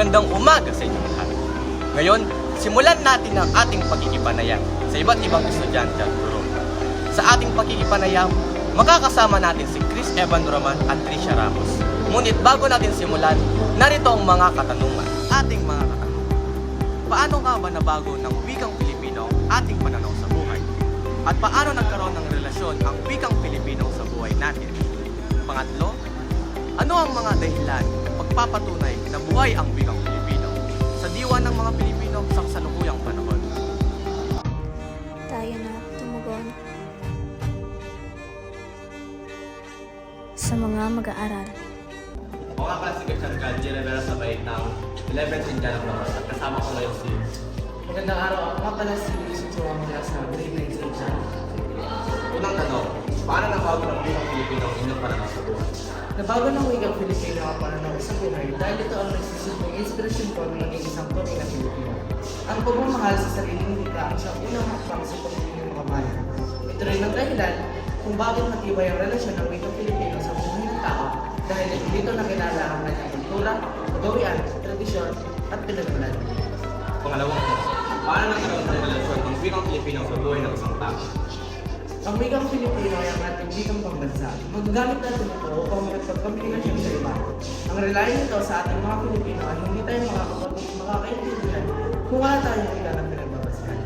Magandang umaga sa inyong lahat. Ngayon, simulan natin ang ating pagkikipanayam sa iba't ibang estudyante at guro. Sa ating pagkikipanayam, makakasama natin si Chris Evan Roman at Tricia Ramos. Ngunit bago natin simulan, narito ang mga katanungan. Ating mga katanungan. Paano nga ba nabago ng wikang Pilipino ang ating pananaw sa buhay? At paano nagkaroon ng relasyon ang wikang Pilipino sa buhay natin? Pangatlo, ano ang mga dahilan ng pagpapatunay na buhay ang wikang Pilipino sa diwa ng mga Pilipino sa kasalukuyang panahon? Tayo na tumugon sa mga mag-aaral. O nga pala si Kachargal, Jeremera sa bait ng 11th Indiana Class at kasama ko ngayon si... Magandang araw. Ako nga pala si Yusuf Suwang mula sa grade 9 sa Exam. Unang tanong, paano nabago ng wikang Pilipino ang inyong pananaw sa buhay? Nabago ng wikang Filipino ang pananaw sa buhay dahil ito ang nagsisilbing inspirasyon ko ng naging isang tunay na Pilipino. Ang pagmamahal sa sariling wika ang siyang unang hakbang sa pagiging mga bayan. Ito rin ang dahilan kung bakit matibay ang relasyon ng wikang Filipino sa buhay ng tao dahil dito nakilala ang kanyang kultura, kagawian, tradisyon, at pinagmulan. Pangalawang tanong, paano nagkaroon ng relasyon ng wikang Pilipino sa buhay ng isang tao? Ang wikang Filipino ay ang ating wikang pambansa. Magagamit natin ito upang makipagkomunikasyon sa iba. Ang relasyon nito sa ating mga Pilipino ay hindi tayo makakaintindihan kung wala tayong wika na pinagbabasahan.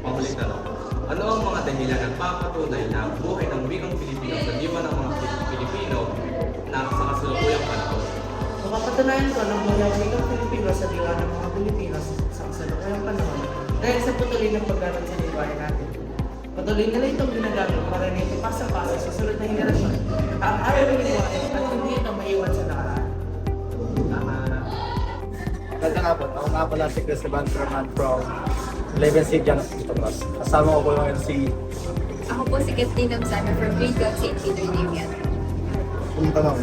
Panghuling tanong, ano ang mga dahilan at papatunay na ang buhay ng wikang Pilipino sa diwa ng mga Pilipino na sa kasalukuyang panahon? Mapapatunayan ko ng buhay ang wikang Filipino sa diwa ng mga Pilipino sa kasalukuyang panahon dahil sa patuloy ng paggamit sa lingwahe natin. Patuloy nila itong ginagamit para nito pasang-pasang sa sunod na henerasyon. Ang araw ng lingwahe at hindi ito maiwan sa nakaraan. Magandang hapon. Ako nga pala si Chris Evan Roman from 11th Indiana Class. Kasama ko po ngayon si... Ako po si Kathleen Amsana from grade 12 St. Peter Damian. Kung tanong,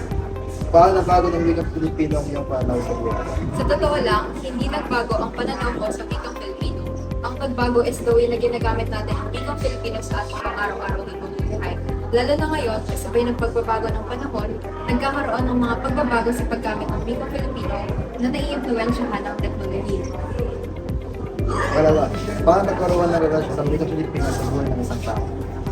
paano nabago ng wikang Pilipino ang iyong pananaw sa buhay? Sa totoo lang, hindi nagbago ang pananaw ko sa wikang Filipino. Ang pagbago is the way na ginagamit natin ang wikang Filipino sa ating pang-araw-araw na pamumuhay. Lalo na ngayon, kasabay ng pagbabago ng panahon, nagkakaroon ng mga pagbabago sa paggamit ng wikang Filipino na naiimpluwensyahan ng teknolohiya. Pangalawa, paano nagkaroon ng relasyon ng wikang Pilipino sa buhay ng isang tao?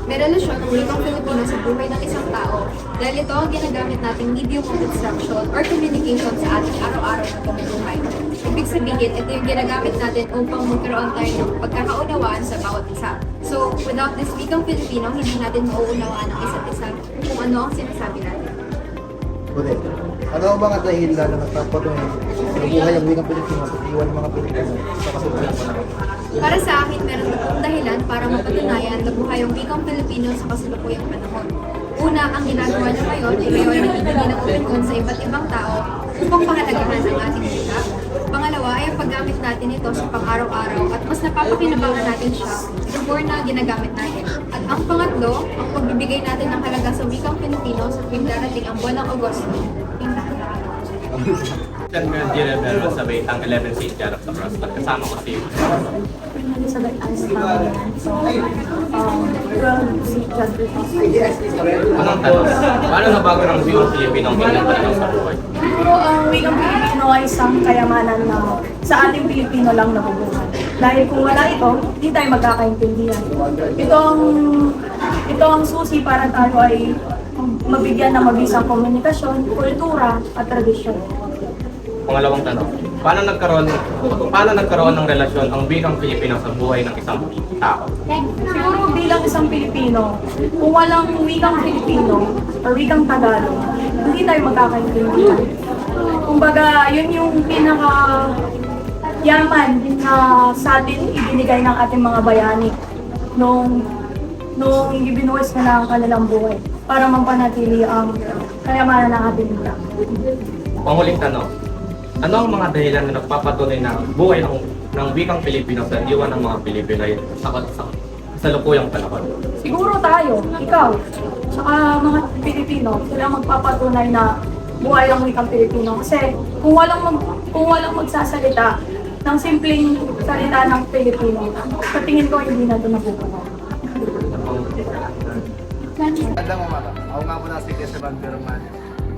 May relasyon ng wikang Filipino sa buhay ng isang tao dahil ito ang ginagamit nating medium of instruction or communication sa ating araw-araw na pamumuhay. Ibig sabihin, ito yung ginagamit natin upang magkaroon tayo ng pagkakaunawaan sa bawat isa. So, without this wikang Filipino, hindi natin mauunawaan ang isa't isa kung ano ang sinasabi natin. Ulit, ano ang mga dahilan na nagpapatunay na buhay ang wikang Pilipino sa diwa ng mga Pilipino sa kasalukuyang panahon? Para sa akin, meron tatlong dahilan para mapatunayan na buhay ang wikang Pilipino sa kasalukuyang panahon. Una, ang ginagawa niya ngayon ay ngayon nagbibigay ng opinion sa iba't ibang tao upang pahalagahan ang ating wika. Pangalawa ay ang paggamit natin ito sa pang-araw-araw at mas napapakinabangan natin siya the more na ginagamit natin. At ang pangatlo, ang pagbibigay natin ng halaga sa wikang Pilipino sa tuwing darating ang buwan ng Agosto. Yan nga Jeremera sa bait ng 11th Indiana Class at kasama ko si... Elizabeth Einstein. So, si John Anong tanong, paano nabago ng wikang Pilipino ang inyong pananaw sa buhay? Siguro ang wikang Pilipino ay isang kayamanan na sa ating Pilipino lang nabubuhay. Dahil kung wala ito, hindi tayo magkakaintindihan. Ito ang susi para tayo ay mabigyan ng mabisang komunikasyon, kultura at tradisyon. Pangalawang tanong, paano nagkaroon ng relasyon ang wikang Pilipino sa buhay ng isang tao? Siguro bilang isang Pilipino, kung walang wikang Pilipino or wikang Tagalog, hindi tayo magkakaintindihan. Kumbaga, yun yung pinaka-yaman na sa atin ibinigay ng ating mga bayani nung ibinuwis na ang kanilang buhay para mampanatili ang kayamanan ng ating wika. Panghuling tanong, ano ang mga dahilan na nagpapatunay na buhay ng wikang Pilipino sa diwa ng mga Pilipino sa kasalukuyang panahon? Siguro tayo, ikaw, saka mga Pilipino, sila magpapatunay na buhay ang wikang Pilipino. Kasi kung walang magsasalita ng simpleng salita ng Pilipino, sa tingin ko hindi na ito napupuno. Magandang umaga. Ako nga pala si Chris Evan Roman,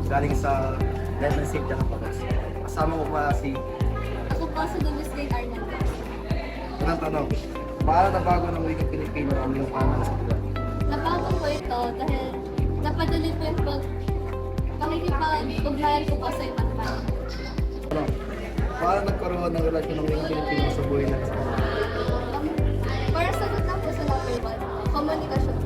galing sa 11th Indiana Class. Kasama ko pala si po sa Dumis kay Arnel. Unang tanong, paano nabago ng wikang Pilipino ang iyong pananaw sa buhay? Nabago po ito dahil napadali po yung pakikipag-ugnayan ko po sa ibang tao. Ano? Paano nagkaroon ng relasyon ng wikang Pilipino sa buhay ng isang tao? Para sagot lang po sa number 1, komunikasyon.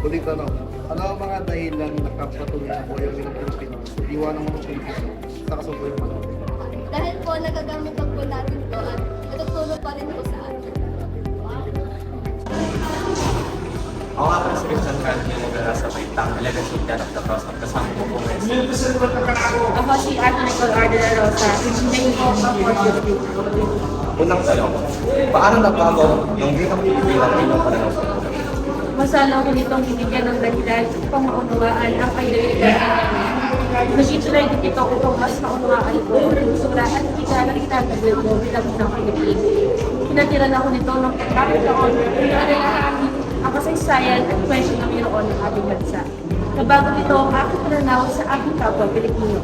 Ulit tanong, ano ang mga dahilan na nagpapatuloy na buhay ang wikang Pilipino sa diwa ng mga Pilipino sa kasalukuyan panahon? Dahil po nagagamit lang po natin to at natutulong pa rin po sa atin. Ako nga pala si Christian Carl, yung nag-aaral sa Baitang, 11th Sultan of the Cross at kasama ko po ngayon si Ako si Ate Nicole Ardela Rosa, engineering po sa Fort Unang tanong, paano nabago ng wikang Pilipino ang inyong pananaw sa buhay? Masala ko nitong bibigyan ng dahilan upang maunawaan ang identidad. Nag-itulay din ito upang mas maunawaan ko ang kultura at ika na itatagay ko bilang isang Pilipino. Pinatiran ako nito ng pagkakataon kung ano ang kasaysayan at kwento ng mayroon ng ating bansa. Nabago nito ang aking pananaw sa aking kapwa Pilipino.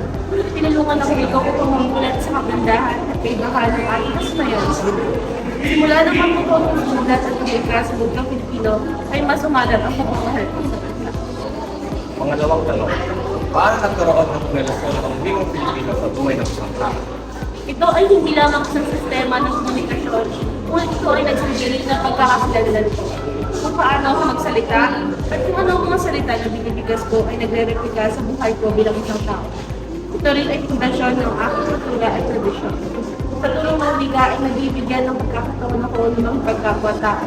Tinulungan ako nito upang mamulat sa kagandahan at kaibahan ng ating kasmayan. Simula ng pagkukong ng sulat at pagkika sa buong Pilipino ay mas umalat ang pagmamahal ko sa bansa. Pangalawang tanong, paano nagkaroon ng relasyon ng wikang Pilipino sa buhay ng isang tao? Ito ay hindi lamang isang sistema ng komunikasyon, ngunit ito ay nagsigiling ng pagkakakilanlan ko. Kung paano ako magsalita, at kung ano ang mga salita na binibigas ko ay nagre-replika sa buhay ko bilang isang tao. Ito rin ay pundasyon ng aking kultura at tradisyon. Sa tulong ng wika ay nabibigyan ng pagkakataon ako ng mga pagkakwa-tao.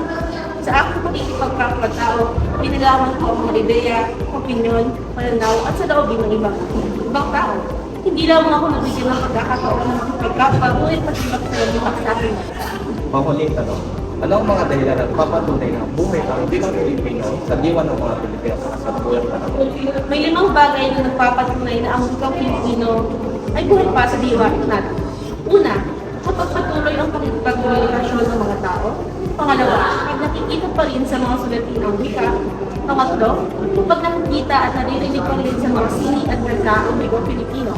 Sa aking pagkakwa-tao, pinilawan ko ang mga ideya, opinyon, pananaw at sa daobin ng ibang tao. Hindi lamang ako nabigyan ng pagkakataon ng pagkakwa, ngunit pati magsalita sa akin. Panghuling tanong, ano ang mga dahilan na papatunay na buhay ang wikang Pilipino sa diwa ng mga Pilipino sa kasalukuyang panahon? May 5 bagay na nagpapatunay na ang wikang Pilipino ay buhay pa sa diwa natin. Una, kapag patuloy ang pagkomunikasyon ng mga tao. Pangalawa, kapag nakikita pa rin sa mga sulatin ang wika. Pangatlo, kapag nakikita at naririnig pa rin sa mga sini at kanta ang wikang Pilipino.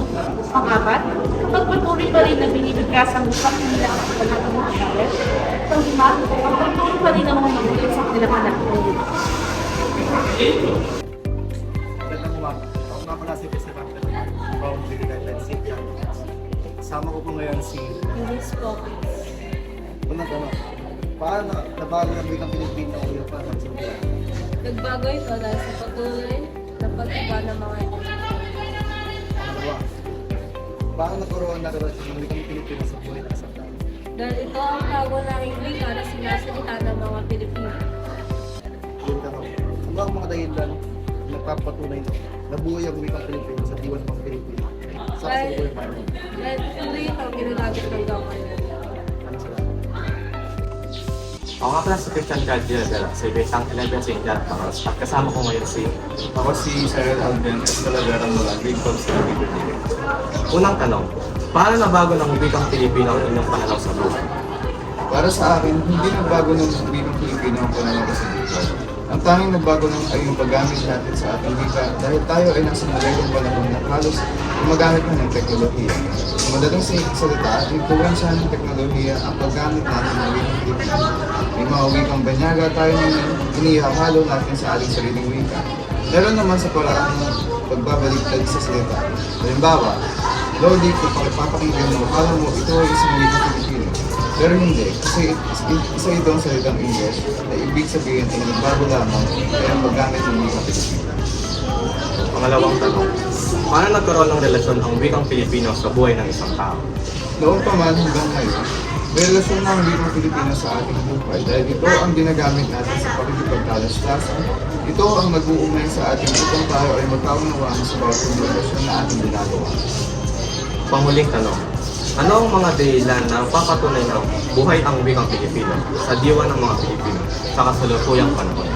Pangapat, kapag patuloy pa rin na binibigkas ang wikang nila sa kanilang mga karet. Panglima, kapag patuloy pa rin ang mga magulit sa kanilang anak ng wika. Magandang umaga. Ako nga pala si Christian Carl, from Pilipinas City. Kasama ko po ngayon si English po. Unang tanong, paano nabago ng wikang Pilipino ang iyong pananaw sa buhay? Nagbago ito dahil sa patuloy na pag-iba ng mga Pangalawa, paano nagkaroon ng relasyon ng wikang Pilipino sa buhay ng isang tao? dahil ito ang tago ng wika na sinasalita ng mga Pilipino. Yung tanong, ano ang mga dahilan na nagpapatunay na buhay ang wikang Pilipino sa diwa ng mga Pilipino sa kasalukuyang panahon? Dahil tuloy ito ang ginagamit hanggang ngayon. Ano sila? Ako nga pala si Christian Carl Gilabera sa Baitang 11th St. John of the Cross at kasama ko ngayon si Ako si Cyril Alden Escalavera mula Big Club sa Bibili. Unang tanong, paano nabago ng wikang Pilipino ang inyong pananaw sa buhay? Para sa akin, hindi nagbago ng wikang Pilipino ang pananaw ko sa buhay. Ang tanging nagbago ng ay yung paggamit natin sa ating wika dahil tayo ay nasa modernong panahon na halos gumagamit na ng teknolohiya. Sa madaling salita, influensya ng teknolohiya ang paggamit natin ng wikang Pilipino. May mga wikang banyaga tayo ngayon, inihahalo natin sa ating sariling wika. Meron naman sa paraan ng pagbabaliktad sa salita. Halimbawa, Lodi, kung pakipapakinggan mo, akala mo ito ay isang wikang Pilipino. Pero hindi, kasi isa itong salitang English na ibig sabihin ay nagbago lamang kaya ang paggamit ng wikang Pilipino. Pangalawang tanong, paano nagkaroon ng relasyon ang wikang Pilipino sa buhay ng isang tao? Noon pa man hanggang ngayon, may relasyon ng wikang Pilipino sa ating buhay dahil ito ang ginagamit natin sa pakikipagtalastasan. Ito ang nag-uumay sa ating upang tayo ay magkaunawaan sa bawat komunikasyon na ating ginagawa. Panghuling tanong, ano ang mga dahilan na papatunay na buhay ang wikang Pilipino sa diwa ng mga Pilipino sa kasalukuyang panahon?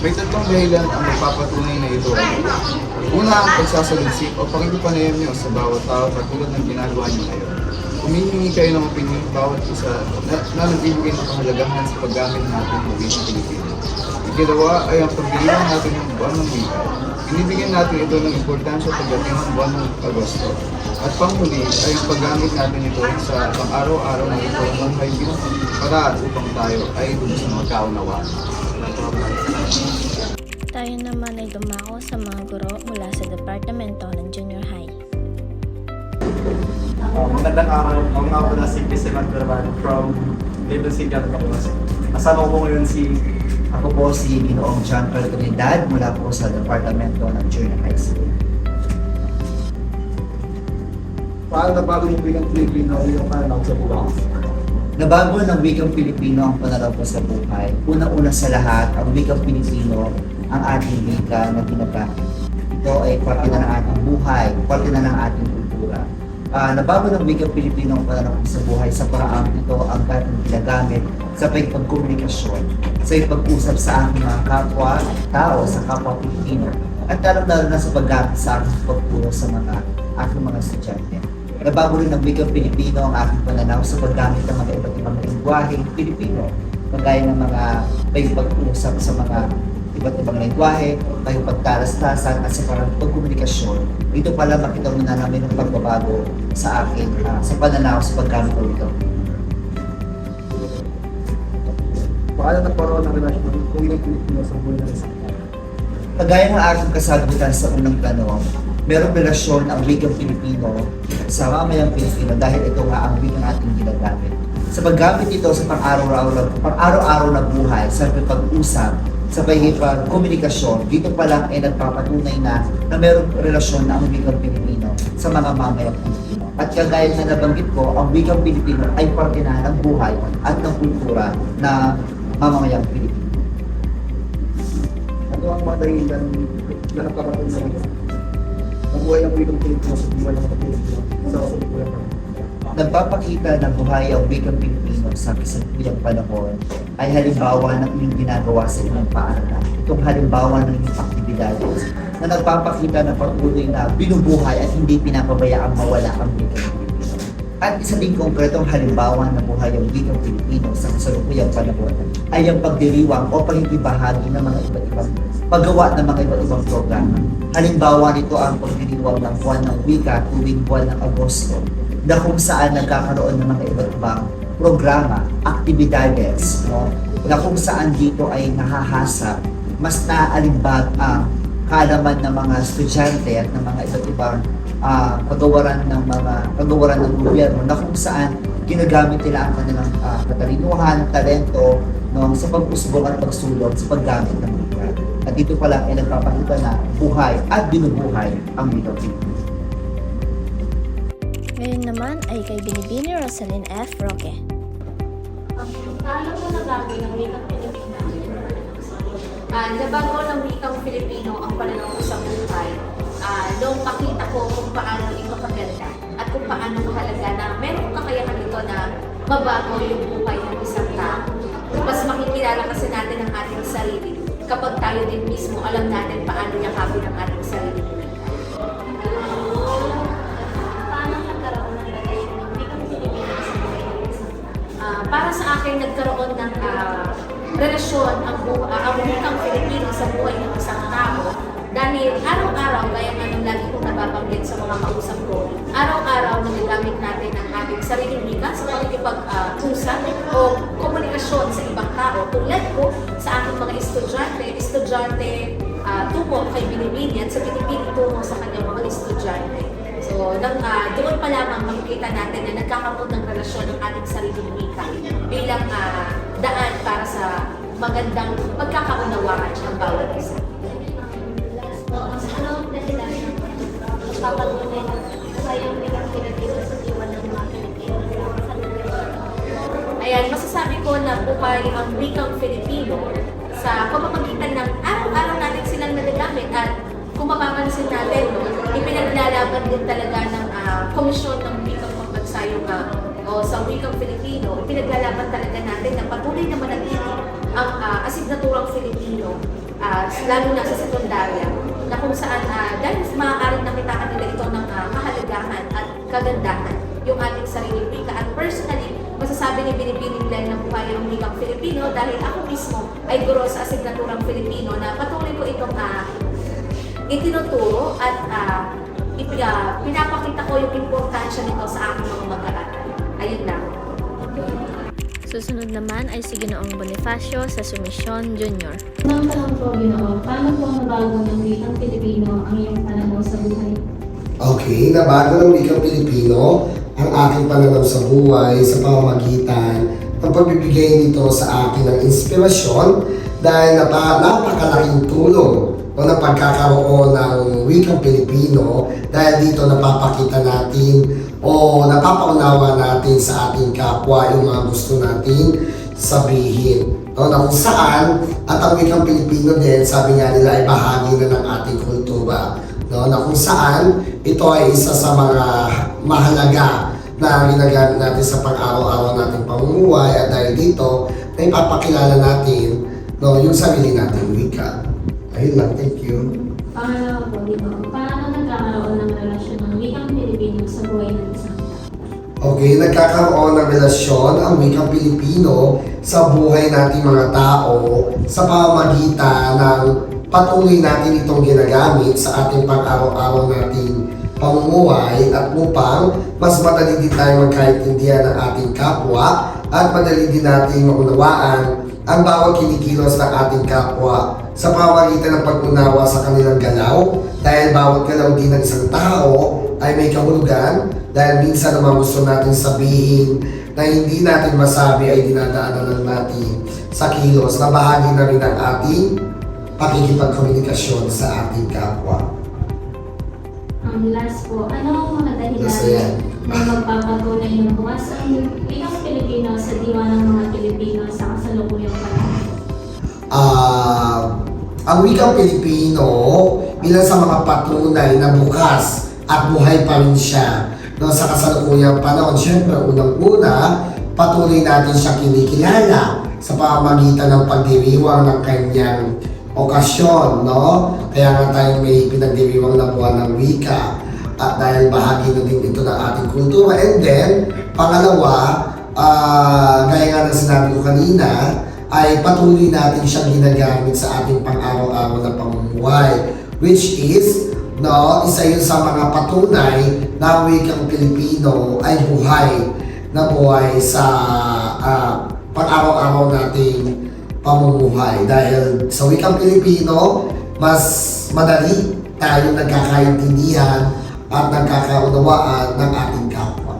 May 3 dahilan ang magpapatunay na ito ay una, ang pagsasalinsik o pakikipanayam niyo sa bawat tao katulad ng ginagawa niyo ngayon. Humihingi kayo ng opinion bawat isa na nagbibigay ng kahalagahan sa paggamit natin ng wikang Pilipino. Ikalawa ay ang pagdiriwang natin ng buwan ng wika. Binibigyan natin ito ng importansya pagdating ng buwan ng Agosto. At panghuli ay ang paggamit natin ito sa pang-araw-araw na pamumuhay bilang paraan upang tayo ay dun sa mga kaunawaan. Tayo naman ay dumako sa mga guro mula sa departamento ng junior high. Magandang araw. Ako nga po na si Chris Evandraman from Label City at Capos. Kasama ko ngayon Ako po si Ginoong John Trinidad mula po sa Departamento ng Junior High School. Paano nabago yung wikang Pilipino yung pananaw sa buhay? Nabago ng wikang Pilipino ang pananaw ko sa buhay. Unang-una sa lahat, ang wikang Pilipino ang ating wika na ginagamit. Ito ay parte na ng ating buhay, parte na ng ating kultura. Nabago ng wikang Pilipino ang pananaw ko sa buhay sa paraang ito ang ating ginagamit sa pagkomunikasyon, sa ipag-usap sa aking mga kapwa-tao, sa kapwa Pilipino, at lalo na sa paggamit sa aking pagturo sa mga aking mga estudyante. Nabago rin ng wikang Pilipino ang aking pananaw sa paggamit ng mga iba't ibang lengguwaheng Pilipino, kagaya ng mga pag-usap sa mga iba't ibang lengguwahe, pagtalastasan at sa parang pagkomunikasyon. Dito pala makita mo na namin ang pagbabago sa akin, sa pananaw sa paggamit ng wikang Pilipino. Paano nagkaroon ng relasyon ng wikang Pilipino sa buhay ng isang tao? Kagaya ng aking kasagutan sa unang tanong, merong relasyon ang wikang Pilipino sa mamayang Pilipino dahil ito nga ang wikang ating ginagamit. Sa paggamit ito sa pang-araw-araw na buhay, sa pag-usap, sa pagkomunikasyon, dito pa lang ay nagpapatunay na merong relasyon ang wikang Pilipino sa mga mamayang Pilipino. At kagaya na nabanggit ko, ang wikang Pilipino ay parte na ng buhay at ng kultura na mamamayang Pilipino. Ano ang mga dahilan na nagkakatuloy ng buhay ang wikang Pilipino sa buhay ng mga Pilipino sa kasalukuyan natin? Nagpapakita ng buhay ang wikang Pilipino sa kasalukuyang panahon ay halimbawa ng inyong ginagawa sa inyong paaralan. Itong halimbawa ng inyong aktibidades na nagpapakita ng patuloy na binubuhay at hindi pinapabayaang mawala ang wikang Pilipino. At isa ding konkretong halimbawa ng buhay ang wikang Pilipino sa kasalukuyang panahon ay ang pagdiriwang o pagkikibahagi ng mga iba't ibang paggawa ng mga iba't ibang programa. Halimbawa nito ang pagdiriwang ng buwan ng wika tuwing buwan ng Agosto, na kung saan nagkakaroon ng mga iba't ibang programa, aktibidades, no? Na kung saan dito ay nahahasa, mas naalimbag ang kaalaman ng mga estudyante at ng mga iba't ibang pagawaran ng gobyerno, na kung saan ginagamit nila ang kanilang katalinuhan, talento, no, sa pag-usbong at pagsulong sa paggamit ng wika. At dito pa lang ay nagpapakita na buhay at binubuhay ang wikang Pilipino. Ngayon naman ay kay Binibini Rosalyn F. Roque. Paano mo nagabi ng wikang Pilipino? Nabago ng wikang Pilipino ang pananaw ko sa buhay nung makita ko kung paano ito kaganda at kung paano mahalaga na meron kakayahan ito na mabago yung buhay ng isang tao. Mas makikilala kasi natin ang ating sarili kapag tayo din mismo alam natin paano yakapin ang ating sarili. Paano nagkaroon ng relasyon ng wikang Pilipino sa buhay ng isang tao? Para sa akin, nagkaroon ng relasyon ang wikang Pilipino sa buhay ng isang tao dahil araw-araw, gaya nga nung lagi kong nababanggit sa mga kausap ko, araw-araw nagagamit natin ang ating sariling wika sa pakikipag-usap o komunikasyon sa ibang tao. Tulad ko sa aking mga estudyante tungo kay Binibini at sa Binibini tungo sa kanyang mga estudyante. So, doon pa lamang makikita natin na nagkakaroon ng relasyon ng ating sariling wika bilang daan para sa magandang pagkakaunawaan ng bawat isa. Ano ang dahilan ng pagpapatunay ng buhay ang wikang Pilipino sa diwa ng mga Pilipino? Ayan, masasabi ko na buhay ang wikang Filipino sa pamamagitan ng araw-araw natin silang nagagamit at kung mapapansin natin, ipinaglalaban din talaga ng Komisyon ng Wikang Pambansayong o sa Wikang Filipino, ipinaglalaban talaga natin na patuloy na manatili ang asignaturang Filipino, lalo na sa sekundarya, na kung saan dahil maaaring nakitaan nila ito ng kahalagahan at kagandahan yung ating sariling wika. At personally, masasabi ni Binibini Glenn na buhay ang wikang Filipino dahil ako mismo ay guro sa asignaturang Filipino na patuloy ko itong itinuturo at pinapakita ko yung importansya nito sa aking mga mag-aaral. Ayun lang. Susunod naman ay si Ginoong Bonifacio sa Sumisyon Junior. Unang tanong po, Ginoo, paano po nabago ng wikang Pilipino ang iyong pananaw sa buhay? Okay, nabago ng wikang Pilipino ang aking pananaw sa buhay sa pamamagitan ng pagbibigay nito sa akin ng inspirasyon dahil napakalaking tulong o na pagkakaroon ng wikang Pilipino dahil dito napapakita natin o napapaunawa natin sa ating kapwa yung mga gusto natin sabihin. No, na kung saan at ang wikang Pilipino din, sabi nga nila ay bahagi na ng ating kultura. No, na kung saan ito ay isa sa mga mahalaga na ginagamit natin sa pang-araw-araw nating pamumuhay at dahil dito ay papakilala natin yung sarili nating wika. Ayun lang, thank you. Pangalawa po, Ginoo, paano nagkakaroon ng relasyon ng wikang Pilipino sa buhay ng isang tao? Okay, nagkakaroon ng relasyon ang wikang Pilipino sa buhay nating mga tao sa pamamagitan ng patuloy natin itong ginagamit sa ating pang-araw-araw nating pamumuhay at upang mas madali din tayo magkaintindihan ng ating kapwa at madali din natin maunawaan ang bawat kinikilos ng ating kapwa sa pamamagitan ng pag-unawa sa kanilang galaw dahil bawat galaw din ng isang tao ay may kahulugan dahil minsan naman gusto natin sabihin na hindi natin masabi ay dinadaanan lang natin sa kilos na bahagi na rin ng ating pakikipagkomunikasyon sa ating kapwa. Last po, ano ang mga dahilan Masaya. na magpapatunay ng bukas ang wikang Pilipino sa diwa ng mga Pilipino sa kasalukuyang panahon? Ang wikang Pilipino, ilan sa mga patunay na bukas at buhay pa rin siya sa kasalukuyang panahon. Siyempre, unang-una, patuloy natin siya kinikilala sa pamamagitan ng pagdiriwang ng kanyang okasyon, no? Kaya nga tayo may pinagdiriwang na buwan ng wika at dahil bahagi na din ito ng ating kultura. And then, pangalawa, gaya nga ng sinabi ko kanina, ay patuloy natin siyang ginagamit sa ating pang-araw-araw na pamumuhay, which is, no, isa yun sa mga patunay na wikang Pilipino ay buhay sa pang-araw-araw nating pamumuhay. Dahil sa wikang Pilipino, mas madali tayong nagkakaintindihan at nagkakaunawaan ng ating kapwa.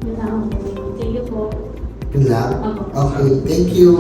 Yun lang po. Thank you po. Yun lang? Okay, thank you.